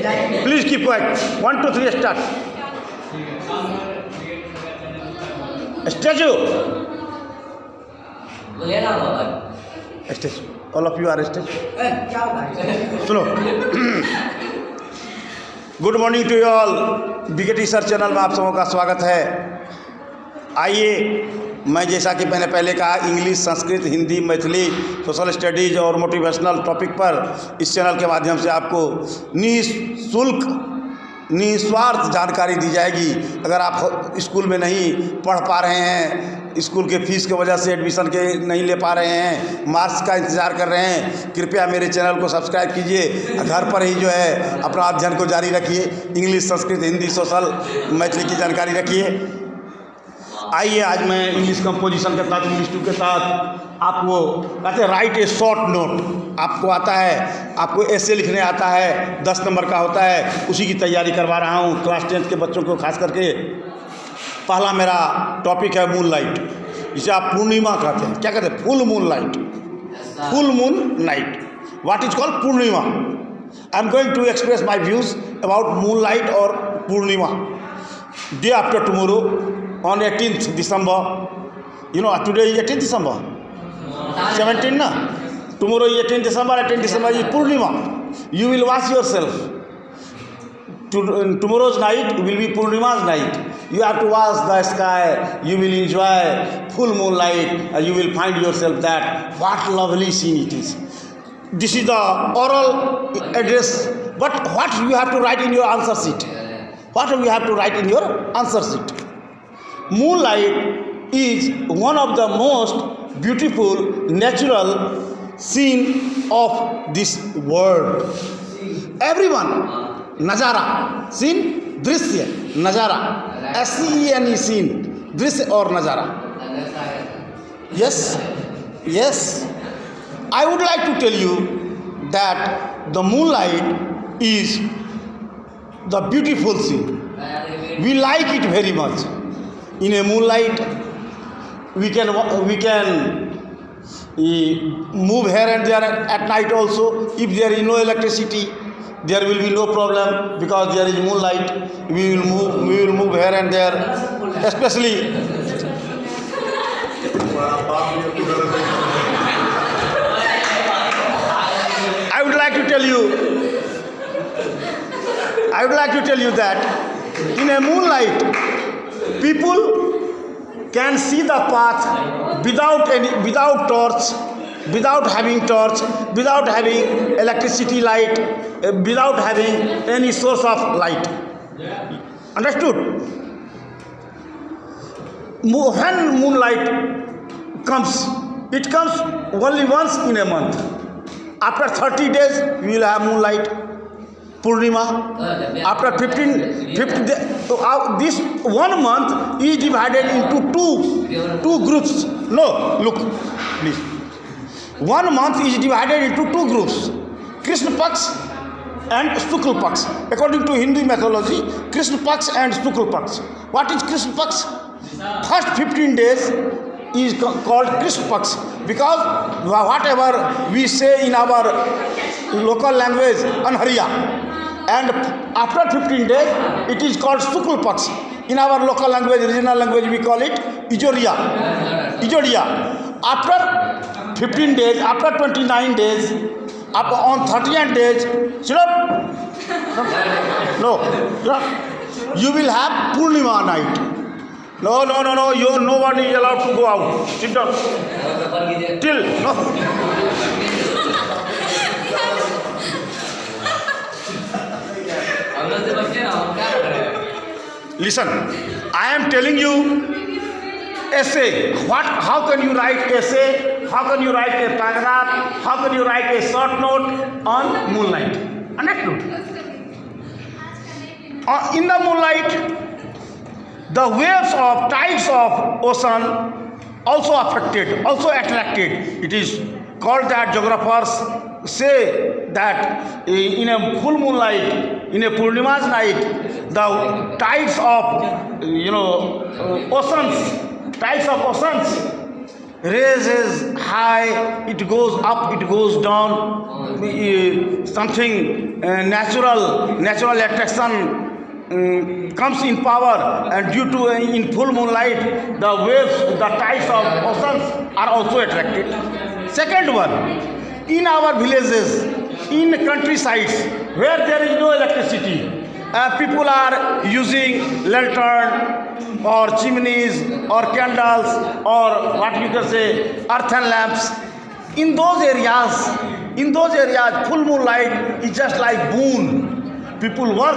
Please keep quiet. 1, 2, 3, start. Statue. Statue. All of you are statue. सुनो. Good morning to you all. BKT sir channel में आप सबों का स्वागत है. आइए, मैं जैसा कि मैंने पहले कहा, English, Sanskrit, Hindi, Maithili, social studies और मोटिवेशनल टॉपिक पर इस चैनल के माध्यम से आपको निःशुल्क, निस्वार्थ जानकारी दी जाएगी. अगर आप स्कूल में नहीं पढ़ पा रहे हैं, स्कूल के फीस की वजह से एडमिशन के नहीं ले पा रहे हैं, मार्क्स का इंतज़ार कर रहे हैं, कृपया मेरे चैनल को सब्सक्राइब कीजिए. घर पर ही जो है अपना अध्ययन को जारी रखिए. इंग्लिश, संस्कृत, हिंदी, सोशल, मैथिली की जानकारी रखिए. आइए, आज मैं इंग्लिश कंपोजिशन के साथ, इंग्लिश 2 के साथ आपको कहते हैं राइट ए शॉर्ट नोट. आपको आता है, आपको ऐसे लिखने आता है, 10 नंबर का होता है, उसी की तैयारी करवा रहा हूँ क्लास 10 के बच्चों को खास करके. पहला मेरा टॉपिक है मून लाइट, जिसे आप पूर्णिमा कहते हैं. क्या कहते हैं? Full moon light. Full moon night. What is called purnima. I am going to express my views about moon light और purnima. Day after tomorrow on 18th December, you know today is 18th December, 17 na, tomorrow is 18th December, 18th December is Purnima. You will wash yourself. Tomorrow's night will be Purnima's night. You have to wash the sky. You will enjoy full moonlight and you will find yourself that what lovely scene it is. This is the oral address, but what you have to write in your answer sheet? What you have to write in your answer sheet? Moonlight is one of the most beautiful natural scene of this world. Everyone, नज़ारा, scene, दृश्य, नज़ारा, SCENE, scene, दृश्य और नज़ारा. Yes, yes. I would like to tell you that the moonlight is the beautiful scene. We like it very much. In a moonlight, we can move here and there at night also. If there is no electricity, there will be no problem because there is moonlight. We will move here and there, especially. I would like to tell you that in a moonlight, people can see the path without torch, without having electricity light, without having any source of light. Understood? When moonlight comes, it comes only once in a month. After 30 days, we will have moonlight. Purnima. After 15 days, this 1 month is divided into two groups. No, look, please. 1 month is divided into 2 groups: Krishna Paksh and Shukla Paksh. According to Hindu mythology, Krishna Paksh and Shukla Paksh. What is Krishna Paksh? First 15 days is called Krishna Paksh, because whatever we say in our local language, Anhariya. And after 15 days, it is called Shukla Paksh. In our local language, regional language, we call it Ijoriya. After 15 days, after 29 days, on 30th days, you will have Purnima night. No, nobody is allowed to go out. Sit down. Listen, I am telling you essay. How can you write essay? How can you write a paragraph? How can you write a short note on moonlight? Understood? In the moonlight, the waves of tides of ocean also attracted. It is called that geographers say that in a full moonlight, in a Purnima's night, the tides of oceans rays is high, it goes up, it goes down, something natural attraction comes in power, and due to in full moonlight the waves, the tides of oceans are also attracted. Second one, in our villages, in countrysides where there is no electricity, people are using lantern or chimneys or candles or what you can say earthen lamps. In those areas full moonlight is just like boon. People work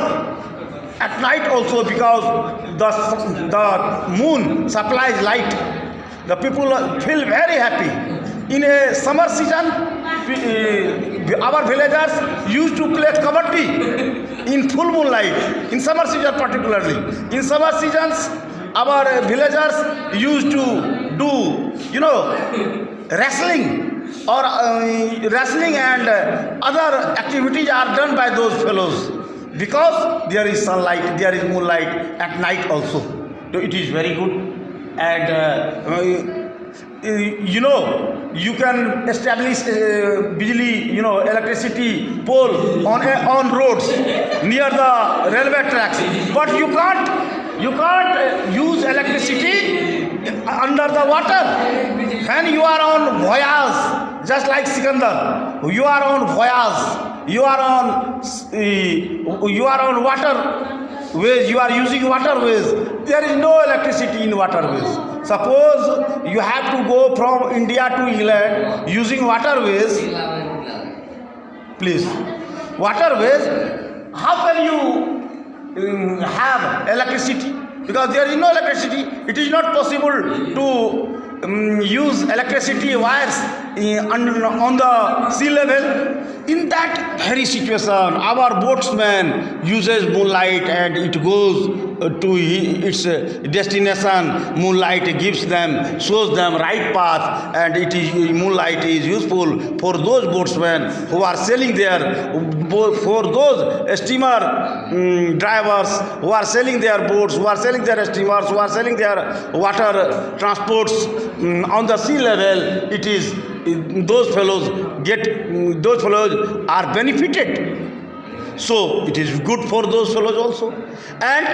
at night also because the moon supplies light. The people feel very happy. In a summer season, our villagers used to play kabaddi in full moonlight. In summer season particularly. In summer seasons, our villagers used to do, wrestling or wrestling and other activities are done by those fellows. Because there is sunlight, there is moonlight at night also. So it is very good. And you can establish bijli, electricity pole on roads near the railway tracks. But you can't use electricity under the water. When you are on voyage, just like Sikandar, you are on voyage. You are on waterways, you are using waterways. There is no electricity in waterways. Suppose you have to go from India to England using waterways. Please, waterways, how can you have electricity? Because there is no electricity. It is not possible to use electricity wires on the sea level. In that very situation, our boatsman uses moonlight and it goes to its destination. Moonlight gives them, shows them right path, and moonlight is useful for those boatsmen who are sailing there, for those steamer drivers who are sailing their boats, who are sailing their steamers, who are sailing their water transports on the sea level. It is those fellows are benefited. So it is good for those fellows also. And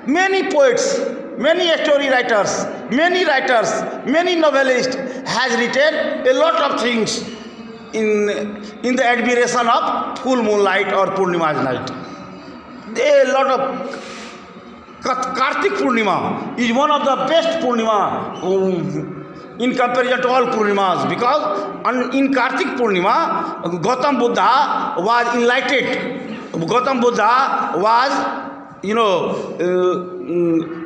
many poets, many story writers, many novelists has written a lot of things in the admiration of full moonlight or Purnima's night. A lot of Kartik Purnima is one of the best Purnima in comparison to all Purnimas, because in Kartik Purnima, Gautam Buddha was enlightened. Gautam Buddha was,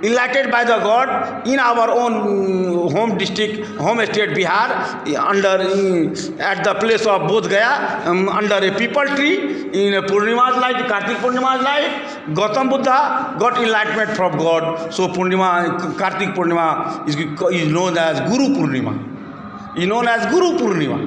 enlightened by the God in our own home state Bihar, at the place of Bodh Gaya, under a people tree. In Purnima's night, Kartik Purnima's night, Gautam Buddha got enlightenment from God. So Kartik Purnima is known as Guru Purnima. Is known as Guru Purnima.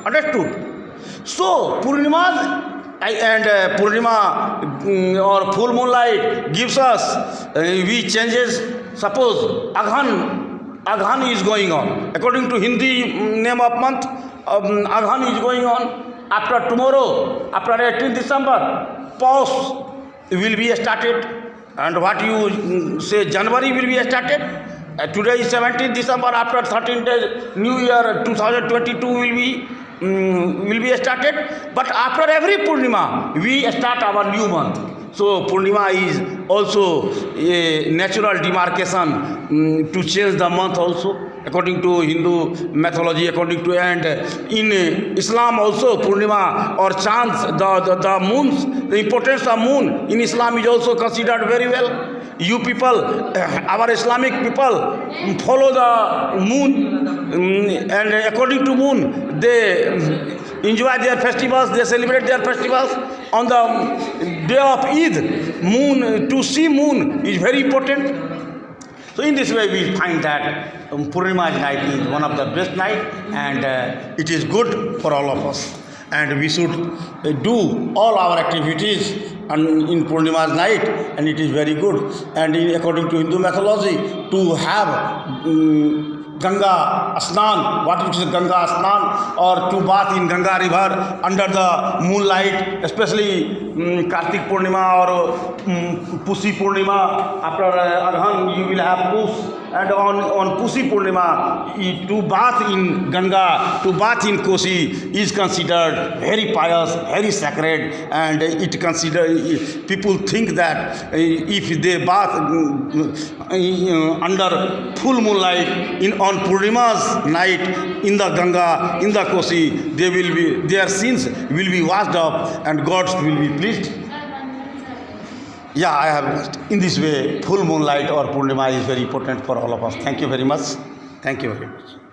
Understood? So Purnima's and Purnima or full moonlight gives us, we changes. Suppose Aghan is going on. According to Hindi name of month, Aghan is going on. After tomorrow, after 18th December, Paus will be started. And what you say, January will be started. Today is 17th December. After 13 days, New Year 2022 will be started. But after every Purnima, we start our new month. So Purnima is also a natural demarcation to change the month also, according to Hindu mythology, and in Islam also Purnima or Chands, the moons, the importance of moon in Islam is also considered very well. You people, our Islamic people, follow the moon, and according to moon, they enjoy their festivals, they celebrate their festivals. On the day of Eid, moon, to see moon is very important. So in this way we find that Purnima's night is one of the best night, and it is good for all of us. And we should do all our activities in Purnima's night, and it is very good. And according to Hindu mythology, to have Ganga Snan, what is Ganga Snan, or to bath in Ganga river under the moonlight, especially Kartik Purnima or Pusi Purnima. After Arhan you will have Pus, and on Pusi Purnima to bath in Ganga, to bath in Kosi is considered very pious, very sacred, and it considered, people think that if they bath under full moonlight on Purnima's night in the Ganga, in the Kosi, their sins will be washed up and God will be pleased. Yeah, I have, in this way, full moonlight or Purnima is very important for all of us. Thank you very much. Thank you very much.